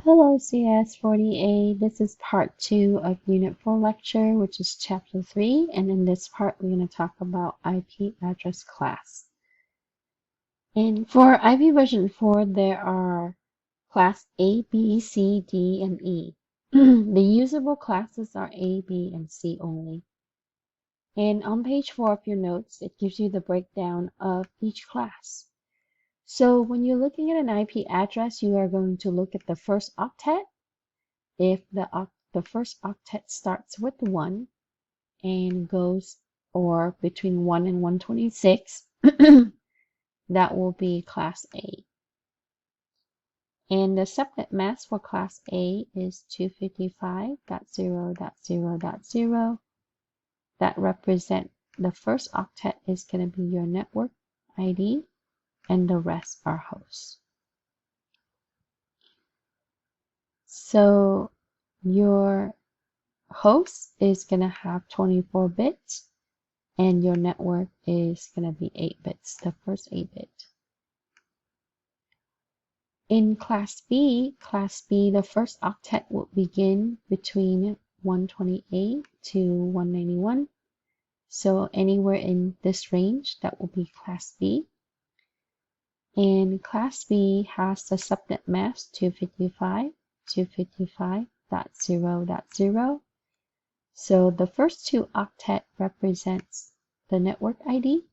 Hello CIS40A, this is part 2 of Unit 4 lecture, which is Chapter 3, and in this part we're going to talk about IP address class. And for IP version 4, there are class A, B, C, D, and E. The usable classes are A, B, and C only. And on page 4 of your notes, it gives you the breakdown of each class. So when you're looking at an IP address, you are going to look at the first octet. If the first octet starts with 1 and goes or between 1 and 126, that will be class A. And the subnet mask for class A is 255.0.0.0. That represent the first octet is going to be your network ID, and the rest are hosts. So your host is going to have 24 bits, and your network is going to be 8 bits, the first 8 bit. In class B, the first octet will begin between 128 to 191. So anywhere in this range, that will be class B. And class B has the subnet mask 255.0.0. So the first 2 octet represents the network ID,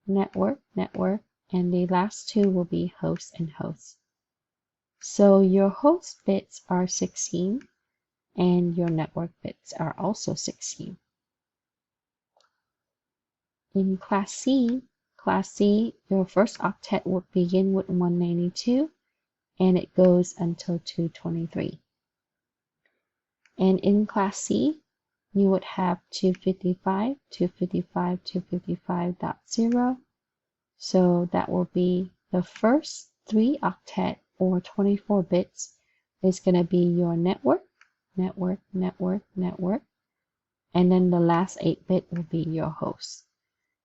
network, and the last 2 will be host and host. So your host bits are 16 and your network bits are also 16. In class C, your first octet will begin with 192 and it goes until 223. And in class C, you would have 255.0. So that will be the first 3 octet or 24 bits is going to be your network. And then the last 8 bit will be your host.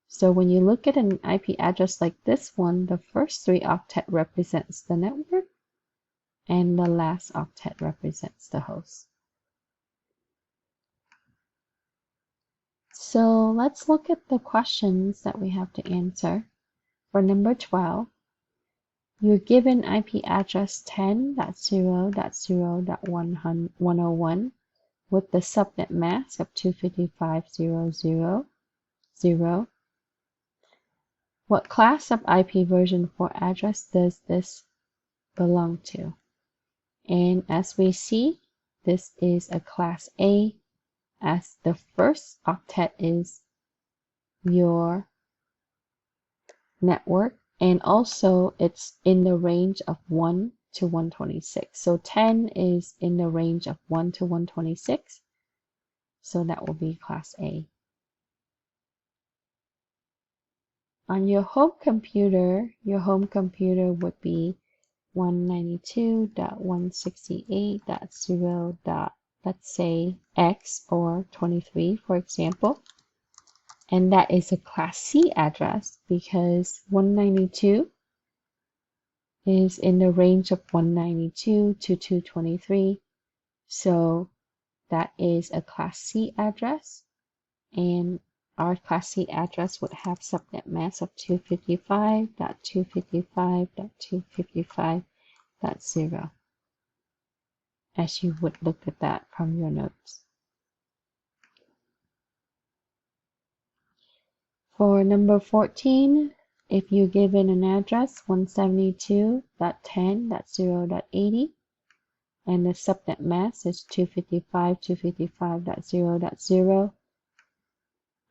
So when you look at an IP address like this one, the first 3 octet represents the network and the last octet represents the host. So let's look at the questions that we have to answer. For number 12, you're given IP address 10.0.0.101 with the subnet mask of 255.0.0.0. What class of IP version 4 address does this belong to? And as we see, this is a class A, as the first octet is your network, and also it's in the range of 1 to 126. So 10 is in the range of 1 to 126. So that will be class A. On your home computer would be 192.168.0. Let's say X or 23, for example. And that is a class C address because 192 is in the range of 192 to 223. So that is a class C address. And our class C address would have subnet mask of 255.255.255.0, as you would look at that from your notes. For number 14, if you're given an address 172.10.0.80 and the subnet mask is 255.255.0.0,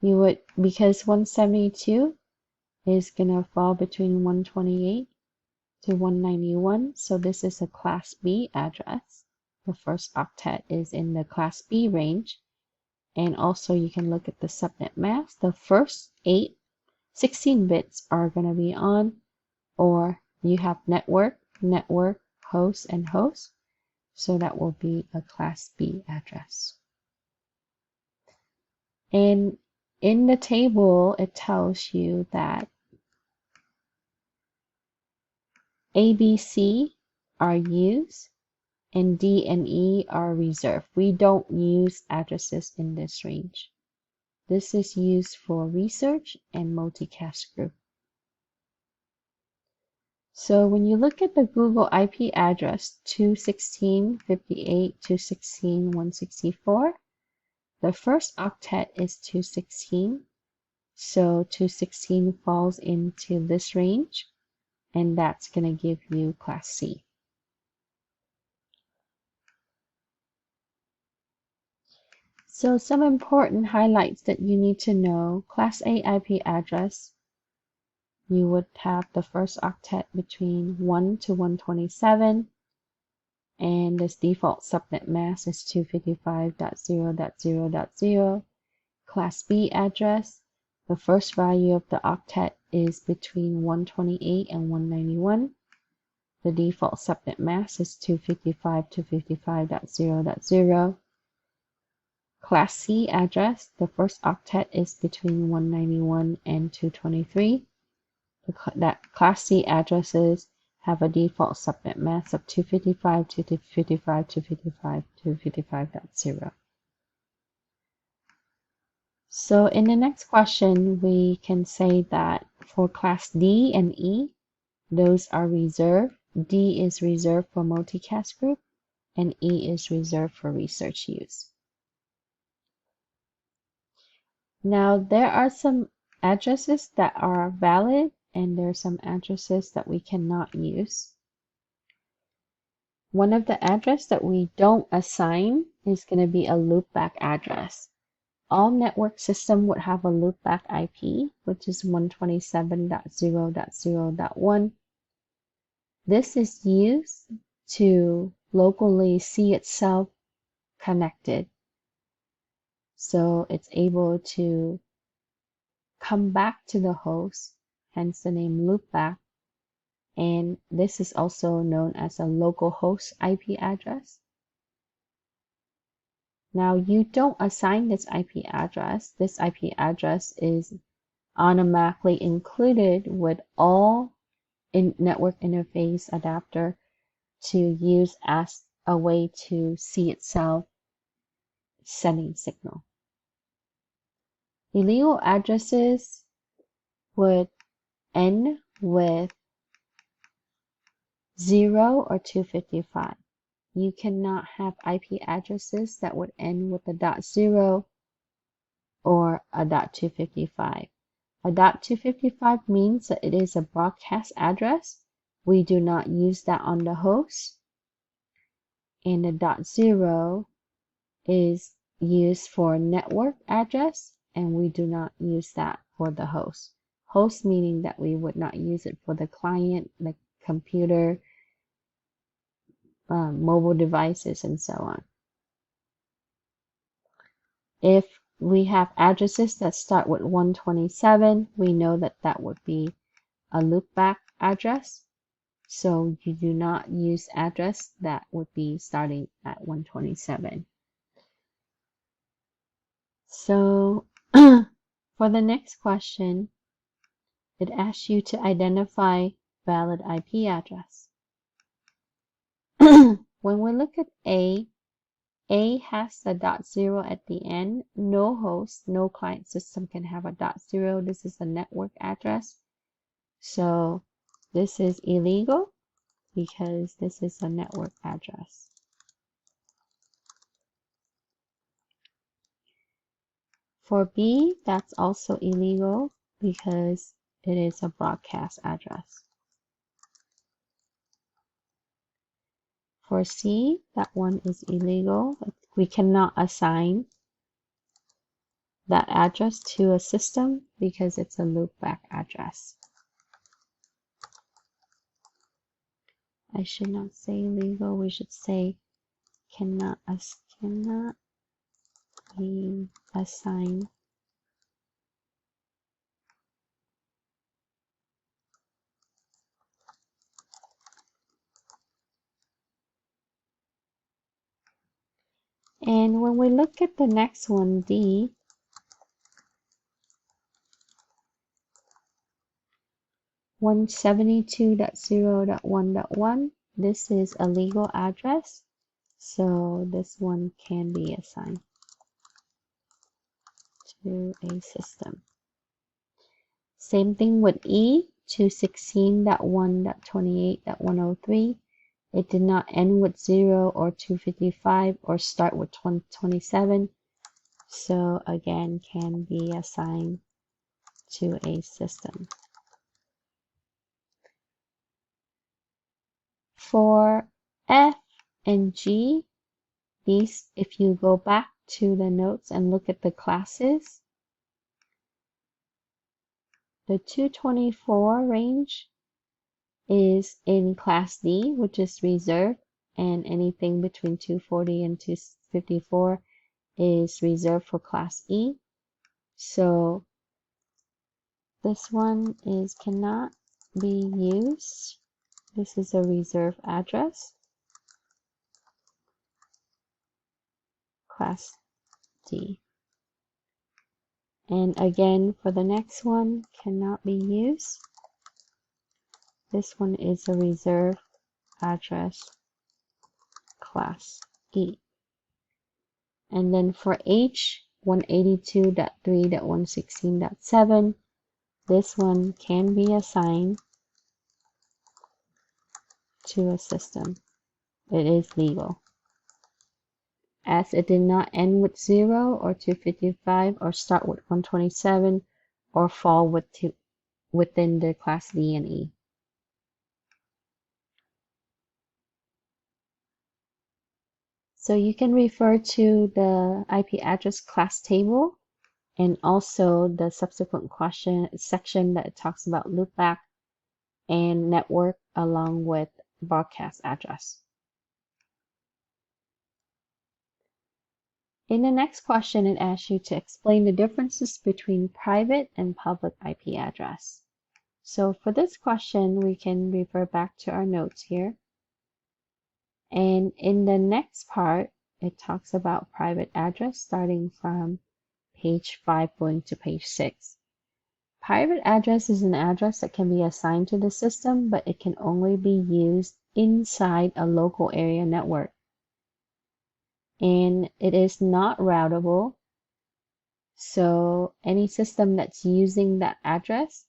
you would, because 172 is going to fall between 128 to 191, so this is a class B address. The first octet is in the class B range. And also you can look at the subnet mask. The first 16 bits are going to be on, or you have network, host, and host. So that will be a class B address. And in the table, it tells you that ABC are used and D and E are reserved. We don't use addresses in this range. This is used for research and multicast group. So when you look at the Google IP address 216.58.216.164, the first octet is 216. So 216 falls into this range, and that's going to give you Class C. So some important highlights that you need to know. Class A IP address, you would have the first octet between 1 to 127, and this default subnet mask is 255.0.0.0. Class B address, the first value of the octet is between 128 and 191. The default subnet mask is 255.255.0.0. Class C address, the first octet is between 191 and 223. That Class C addresses have a default subnet mask of 255, 255, 255, 255.0. So in the next question, we can say that for Class D and E, those are reserved. D is reserved for multicast group, and E is reserved for research use. Now, there are some addresses that are valid, and there are some addresses that we cannot use. One of the addresses that we don't assign is going to be a loopback address. All network systems would have a loopback IP, which is 127.0.0.1. This is used to locally see itself connected. So it's able to come back to the host, hence the name loopback. And this is also known as a localhost IP address. Now you don't assign this IP address. This IP address is automatically included with all network interface adapter to use as a way to see itself sending signal. Illegal addresses would end with 0 or 255. You cannot have IP addresses that would end with a .0 or a .255. A .255 means that it is a broadcast address. We do not use that on the host. And a .0 is used for network address, and we do not use that for the host. Host meaning that we would not use it for the client, the computer, mobile devices, and so on. If we have addresses that start with 127, we know that that would be a loopback address. So you do not use address that would be starting at 127. So for the next question, it asks you to identify valid IP address. When we look at A has a .0 at the end. No host, no client system can have a .0. This is a network address. So this is illegal because this is a network address. For B, that's also illegal because it is a broadcast address. For C, that one is illegal. We cannot assign that address to a system because it's a loopback address. I should not say illegal. We should say cannot be assigned. And when we look at the next one, D, (172.0.1.1), this is a legal address. So this one can be assigned to a system. Same thing with E, 216.1.28.103. It did not end with 0 or 255 or start with 27. So again, can be assigned to a system. For F and G, these, if you go back to the notes and look at the classes, the 224 range is in class D, which is reserved, and anything between 240 and 254 is reserved for class E. So this one cannot be used. This is a reserved address, class D. And again, for the next one, cannot be used. This one is a reserved address, class E. And then for H, 182.3.116.7, this one can be assigned to a system. It is legal, as it did not end with 0 or 255 or start with 127 or fall within the class D and E. So you can refer to the IP address class table and also the subsequent section that talks about loopback and network along with broadcast address. In the next question, it asks you to explain the differences between private and public IP address. So for this question, we can refer back to our notes here. And in the next part, it talks about private address starting from page 5 going to page 6. Private address is an address that can be assigned to the system, but it can only be used inside a local area network. And it is not routable. So any system that's using that address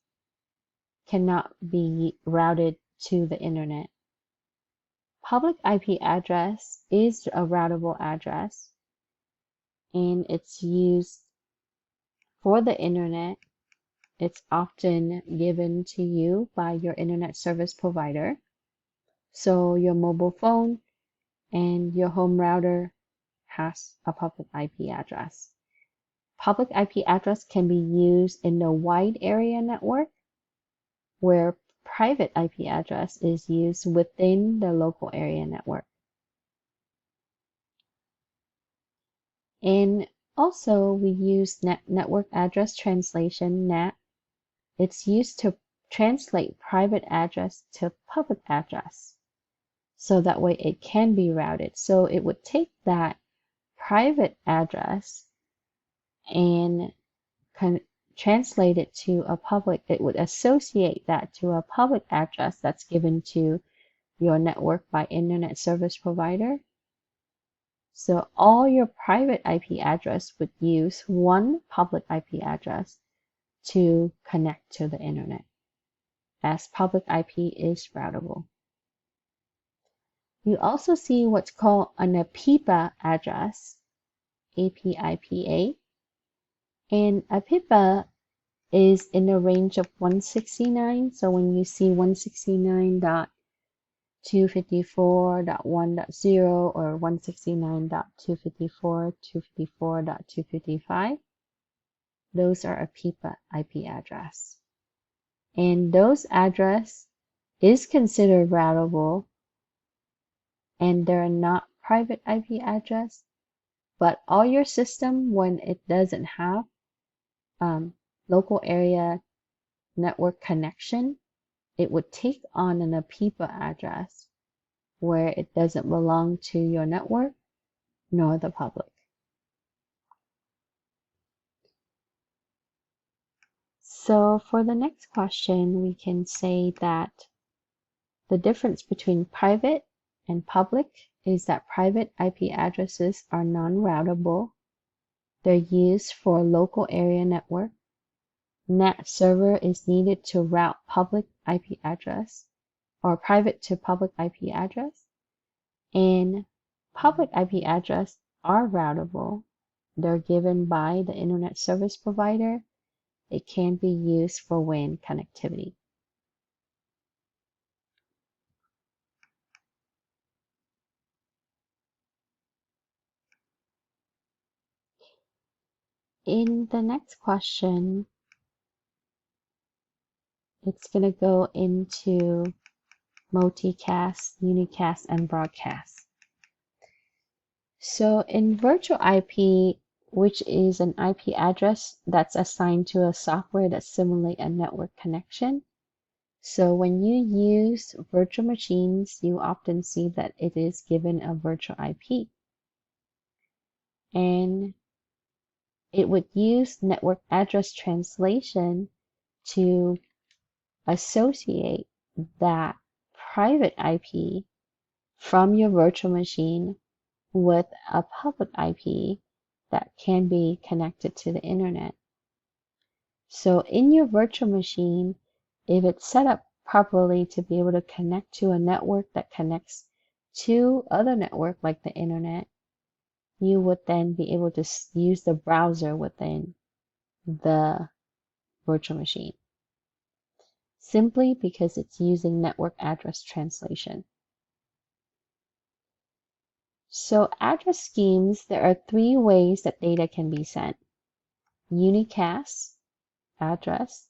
cannot be routed to the internet. Public IP address is a routable address, and it's used for the internet. It's often given to you by your internet service provider. So your mobile phone and your home router has a public IP address. Public IP address can be used in the wide area network, where private IP address is used within the local area network. And also we use network address translation, NAT. It's used to translate private address to public address, so that way it can be routed. So it would take that private address and translate it to a public. It would associate that to a public address that's given to your network by internet service provider. So all your private IP address would use one public IP address to connect to the internet, as public IP is routable. You also see what's called an IPv4 address, APIPA, and IPv4 is in the range of 169. So when you see 169.254.1.0 or 169.254.254.255, those are IPv4 IP address. And those address is considered routable, and they're not private IP address, but all your system, when it doesn't have local area network connection, it would take on an IPv4 address where it doesn't belong to your network nor the public. So for the next question, we can say that the difference between private and public is that private IP addresses are non-routable. They're used for local area network. NAT server is needed to route public IP address or private to public IP address. And public IP address are routable. They're given by the internet service provider. It can be used for WAN connectivity. In the next question, it's going to go into multicast, unicast, and broadcast. So in virtual IP, which is an IP address that's assigned to a software that simulates a network connection. So when you use virtual machines, you often see that it is given a virtual IP. And it would use network address translation to associate that private IP from your virtual machine with a public IP that can be connected to the internet. So in your virtual machine, if it's set up properly to be able to connect to a network that connects to other network like the internet, you would then be able to use the browser within the virtual machine, simply because it's using network address translation. So address schemes, there are three ways that data can be sent. Unicast address.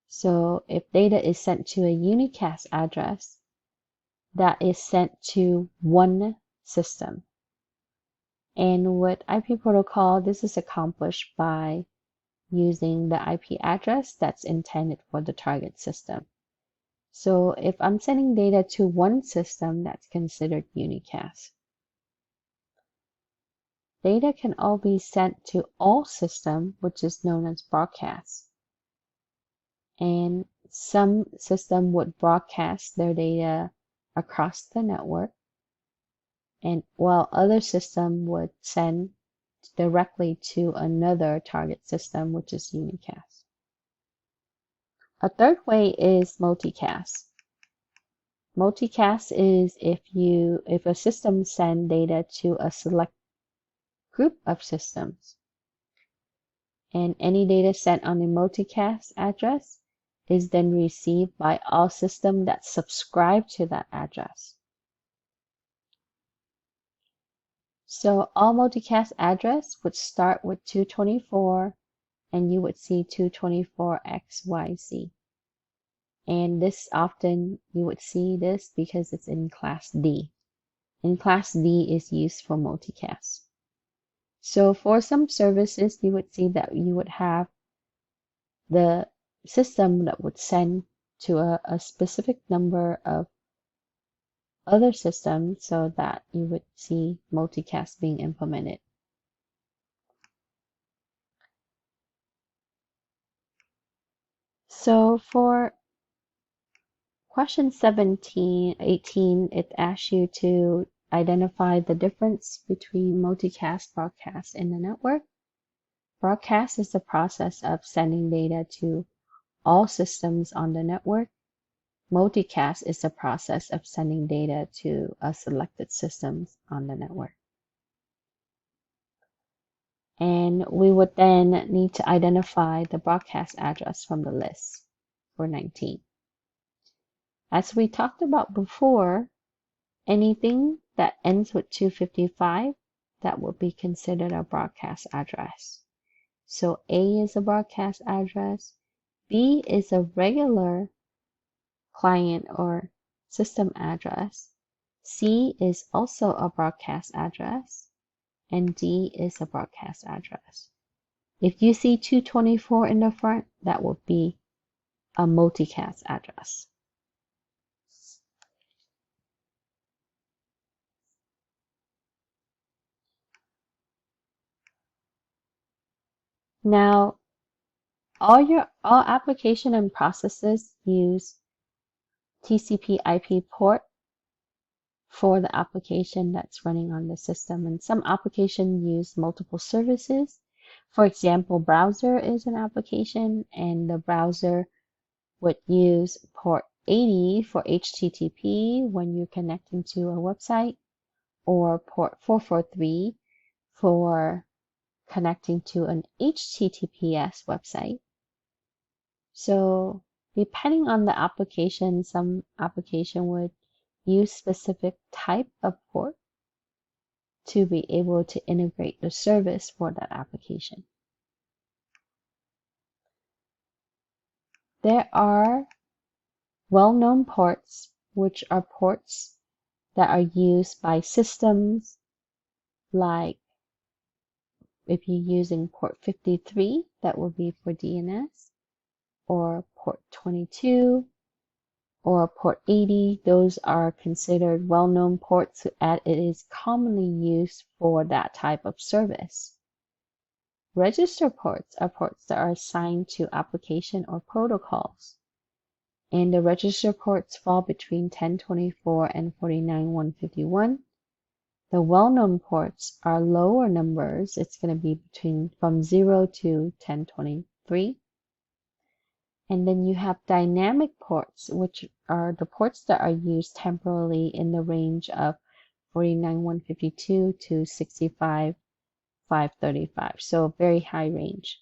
So if data is sent to a unicast address, that is sent to one system. And with IP protocol, this is accomplished by using the IP address that's intended for the target system. So if I'm sending data to one system, that's considered unicast. Data can all be sent to all systems, which is known as broadcast. And some system would broadcast their data across the network, and while other system would send directly to another target system, which is unicast. A third way is multicast. Multicast is if a system sends data to a select group of systems, and any data sent on a multicast address is then received by all systems that subscribe to that address. So all multicast address would start with 224, and you would see 224XYZ. And this often you would see this because it's in class D. And class D is used for multicast. So for some services, you would see that you would have the system that would send to a specific number of other systems so that you would see multicast being implemented. So for question 18, it asks you to identify the difference between multicast, broadcast in the network. Broadcast is the process of sending data to all systems on the network. Multicast is the process of sending data to a selected systems on the network. And we would then need to identify the broadcast address from the list for 19. As we talked about before, anything that ends with 255, that would be considered a broadcast address. So A is a broadcast address, B is a regular client or system address, C is also a broadcast address, and D is a broadcast address. If you see 224 in the front, that would be a multicast address. Now, all application and processes use TCP IP port for the application that's running on the system. And some applications use multiple services. For example, browser is an application, and the browser would use port 80 for HTTP when you're connecting to a website, or port 443 for connecting to an HTTPS website. So depending on the application, some application would use specific type of port to be able to integrate the service for that application. There are well-known ports, which are ports that are used by systems, like if you're using port 53, that will be for DNS, or port 22, or port 80. Those are considered well-known ports as it is commonly used for that type of service. Register ports are ports that are assigned to application or protocols, and the register ports fall between 1024 and 49151. The well-known ports are lower numbers. It's going to be from 0 to 1023. And then you have dynamic ports, which are the ports that are used temporarily in the range of 49152 to 65535. So very high range.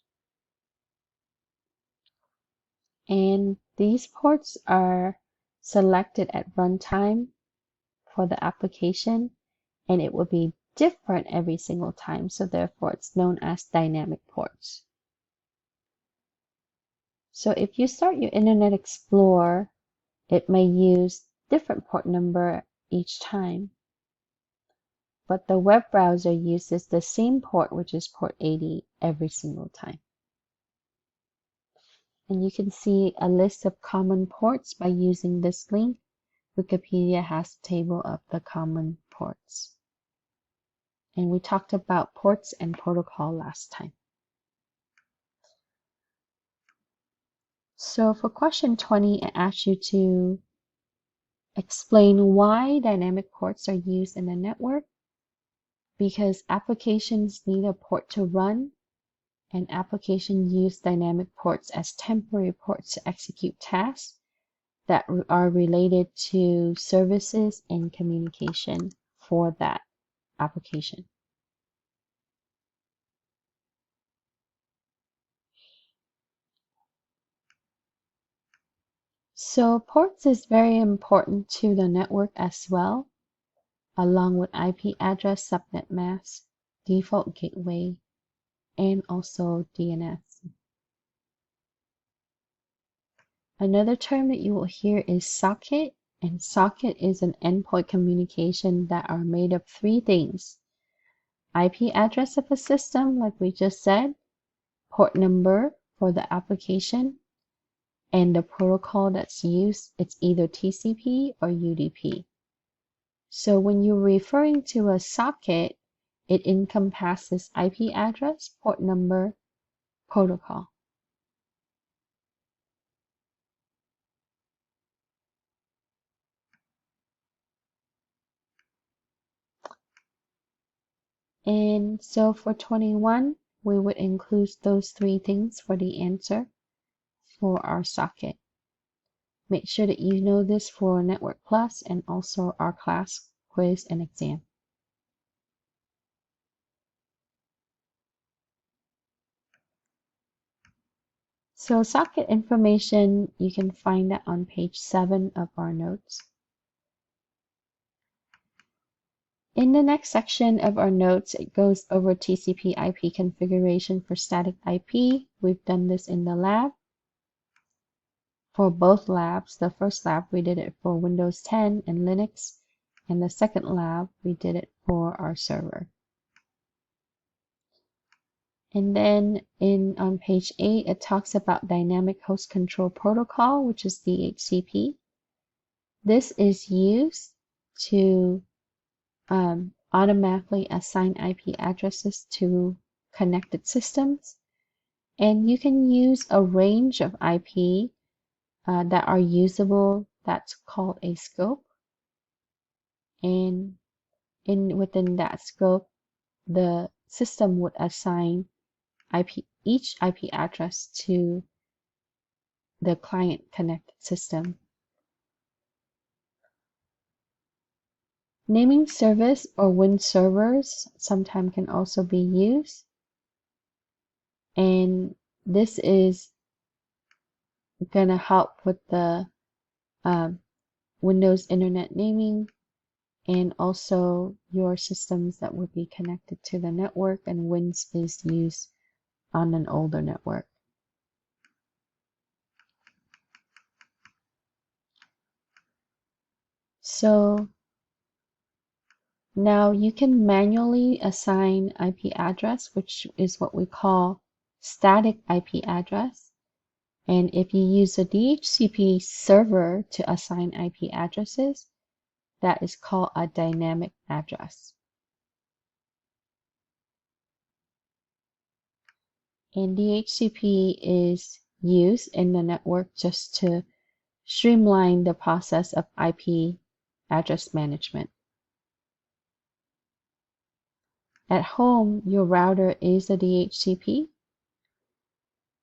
And these ports are selected at runtime for the application, and it will be different every single time. So therefore, it's known as dynamic ports. So if you start your Internet Explorer, it may use different port number each time. But the web browser uses the same port, which is port 80, every single time. And you can see a list of common ports by using this link. Wikipedia has a table of the common ports. And we talked about ports and protocol last time. So for question 20, it asks you to explain why dynamic ports are used in the network. Because applications need a port to run, and applications use dynamic ports as temporary ports to execute tasks that are related to services and communication for that application. So ports is very important to the network as well, along with IP address, subnet mask, default gateway, and also DNS. Another term that you will hear is socket, and socket is an endpoint communication that are made of three things: IP address of a system, like we just said, port number for the application, and the protocol that's used. It's either TCP or UDP. So when you're referring to a socket, it encompasses IP address, port number, protocol. And so for 21, we would include those three things for the answer for our socket. Make sure that you know this for Network Plus and also our class quiz and exam. So socket information, you can find that on page 7 of our notes. In the next section of our notes, it goes over TCP IP configuration for static IP. We've done this in the lab. For both labs, the first lab we did it for Windows 10 and Linux, and the second lab we did it for our server. And then on page 8, it talks about Dynamic Host Control Protocol, which is DHCP. This is used to automatically assign IP addresses to connected systems. And you can use a range of IP that are usable. That's called a scope. and within that scope, the system would assign each IP address to the client connected system. Naming service or WINS servers sometimes can also be used, and this is going to help with the Windows Internet naming and also your systems that would be connected to the network, and WINS is used on an older network. So now you can manually assign IP address, which is what we call static IP address. And if you use a DHCP server to assign IP addresses, that is called a dynamic address. And DHCP is used in the network just to streamline the process of IP address management. At home, your router is a DHCP,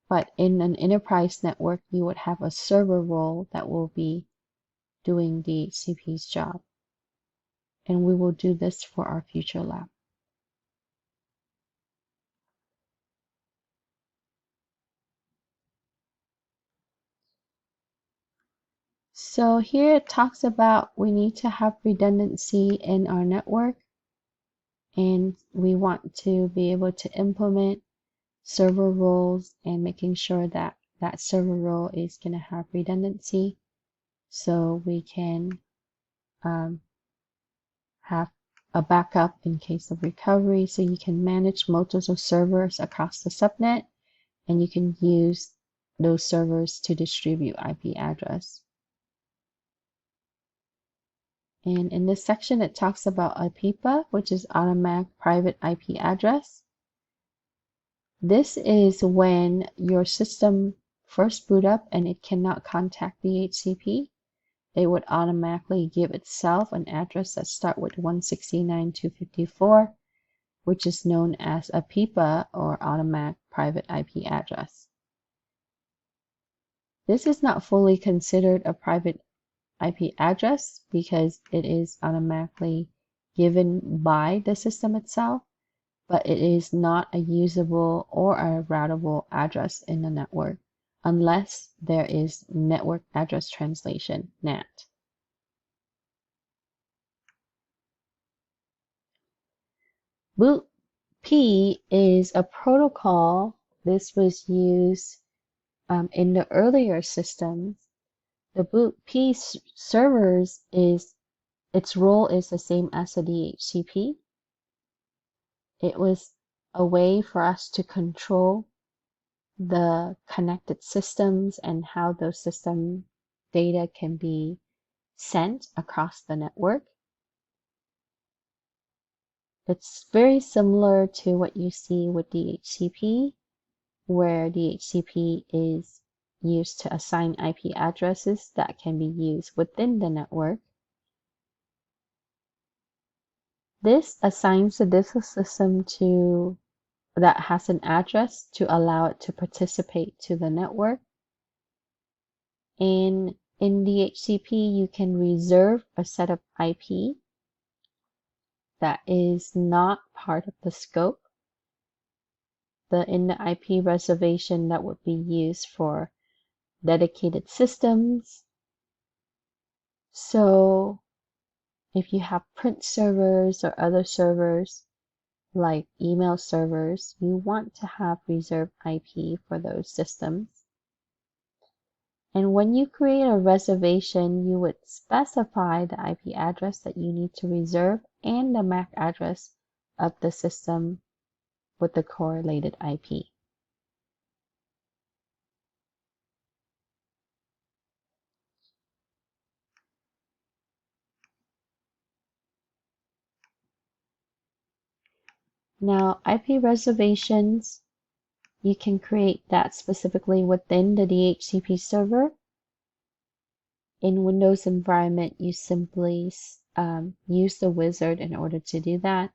but in an enterprise network, you would have a server role that will be doing DHCP's job. And we will do this for our future lab. So here it talks about we need to have redundancy in our network, and we want to be able to implement server roles and making sure that that server role is going to have redundancy so we can have a backup in case of recovery, so you can manage multiple servers across the subnet, and you can use those servers to distribute IP address. And in this section, it talks about IPPA, which is Automatic Private IP Address. This is when your system first boot up and it cannot contact DHCP. It would automatically give itself an address that starts with 169.254, which is known as a IPPA or Automatic Private IP Address. This is not fully considered a private IP address because it is automatically given by the system itself, but it is not a usable or a routable address in the network unless there is network address translation, NAT. BootP is a protocol. This was used in the earlier systems. The BootP servers its role is the same as the DHCP. It was a way for us to control the connected systems and how those system data can be sent across the network. It's very similar to what you see with DHCP, where DHCP is used to assign IP addresses that can be used within the network. This assigns the disk system that has an address to allow it to participate to the network. And in DHCP, you can reserve a set of IP that is not part of the scope. In the IP reservation that would be used for dedicated systems. So if you have print servers or other servers like email servers, you want to have reserved IP for those systems. And when you create a reservation, you would specify the IP address that you need to reserve and the MAC address of the system with the correlated IP. Now, IP reservations, you can create that specifically within the DHCP server. In Windows environment, you simply use the wizard in order to do that,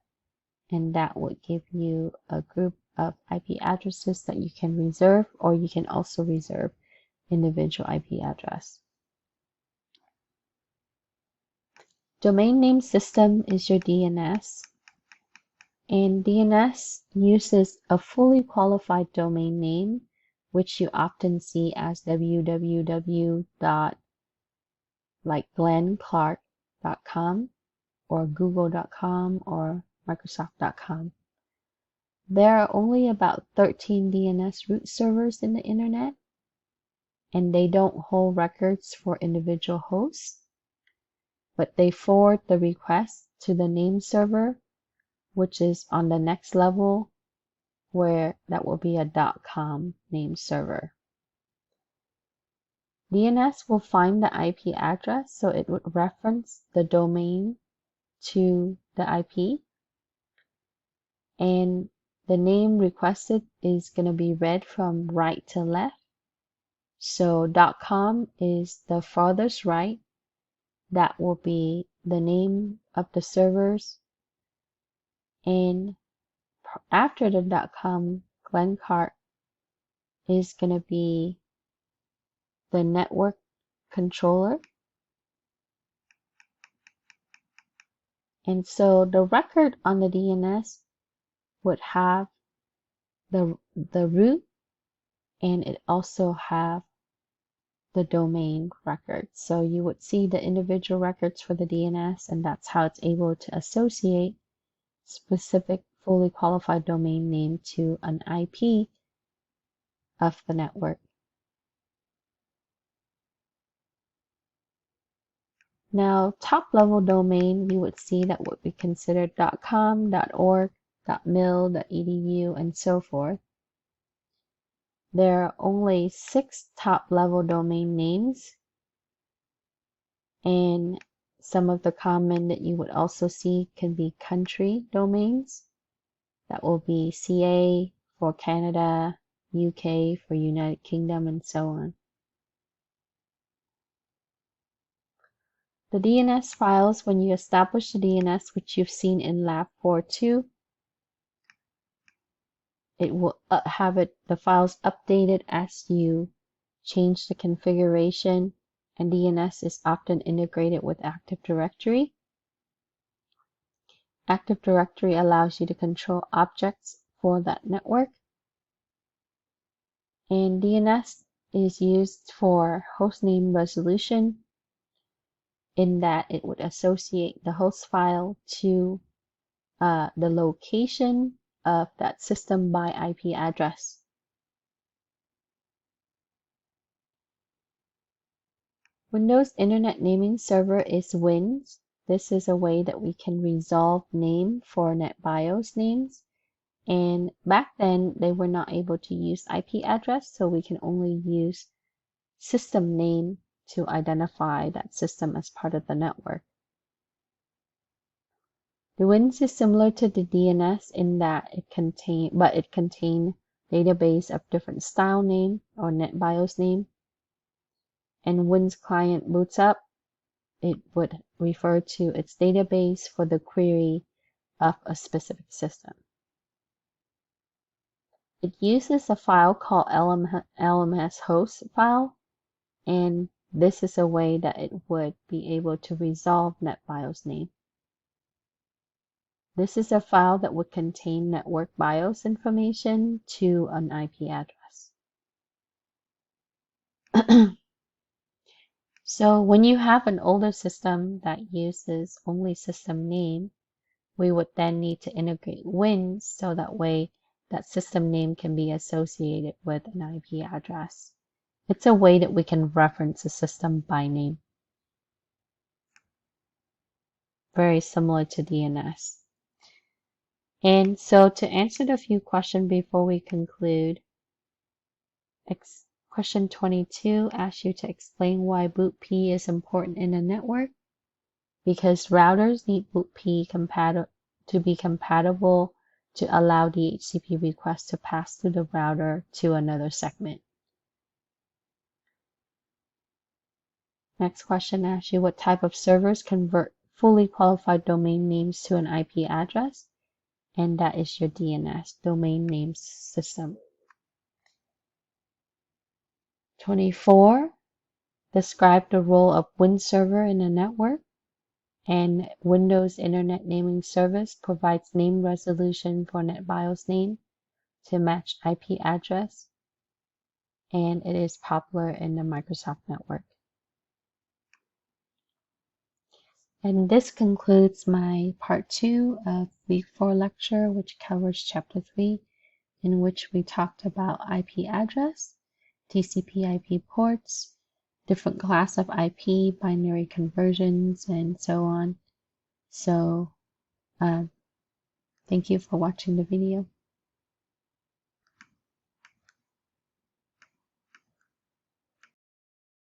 and that would give you a group of IP addresses that you can reserve, or you can also reserve individual IP address. Domain name system is your DNS, and DNS uses a fully qualified domain name, which you often see as www.glennclark.com or google.com or microsoft.com. There are only about 13 DNS root servers in the internet, and they don't hold records for individual hosts, but they forward the request to the name server, which is on the next level, where that will be a .com name server. DNS will find the IP address, so it would reference the domain to the IP, and the name requested is going to be read from right to left. So .com is the farthest right. That will be the name of the servers. And after the .com, Glenn Clark is going to be the network controller. And so the record on the DNS would have the root, and it also have the domain records. So you would see the individual records for the DNS, and that's how it's able to associate specific fully qualified domain name to an IP of the network. Now, top level domain, you would see that would be considered .com, .org, .mil, .edu, and so forth. There are only 6 top level domain names, and some of the common that you would also see can be country domains. That will be CA for Canada, UK for United Kingdom, and so on. The DNS files, when you establish the DNS, which you've seen in Lab 4.2, it will have the files updated as you change the configuration, and DNS is often integrated with Active Directory. Active Directory allows you to control objects for that network. And DNS is used for hostname resolution, in that it would associate the host file to the location of that system by IP address. Windows Internet Naming Server is WINS. This is a way that we can resolve name for NetBIOS names. And back then, they were not able to use IP address, so we can only use system name to identify that system as part of the network. The WINS is similar to the DNS in that it contains database of different style name or NetBIOS name. And WINS client boots up, it would refer to its database for the query of a specific system. It uses a file called LMS host file, and this is a way that it would be able to resolve NetBIOS name. This is a file that would contain network BIOS information to an IP address. So when you have an older system that uses only system name, we would then need to integrate WINS so that way that system name can be associated with an IP address. It's a way that we can reference a system by name. Very similar to DNS. And so to answer the few questions before we conclude, question 22 asks you to explain why boot P is important in a network. Because routers need boot P to be compatible to allow DHCP requests to pass through the router to another segment. Next question asks you what type of servers convert fully qualified domain names to an IP address, and that is your DNS, Domain Name System. 24. Describe the role of WINS server in a network. And Windows Internet Naming Service provides name resolution for NetBIOS name to match IP address, and it is popular in the Microsoft network. And this concludes my part 2 of week 4 lecture, which covers chapter 3, in which we talked about IP address, TCP IP ports, different class of IP, binary conversions, and so on. So thank you for watching the video.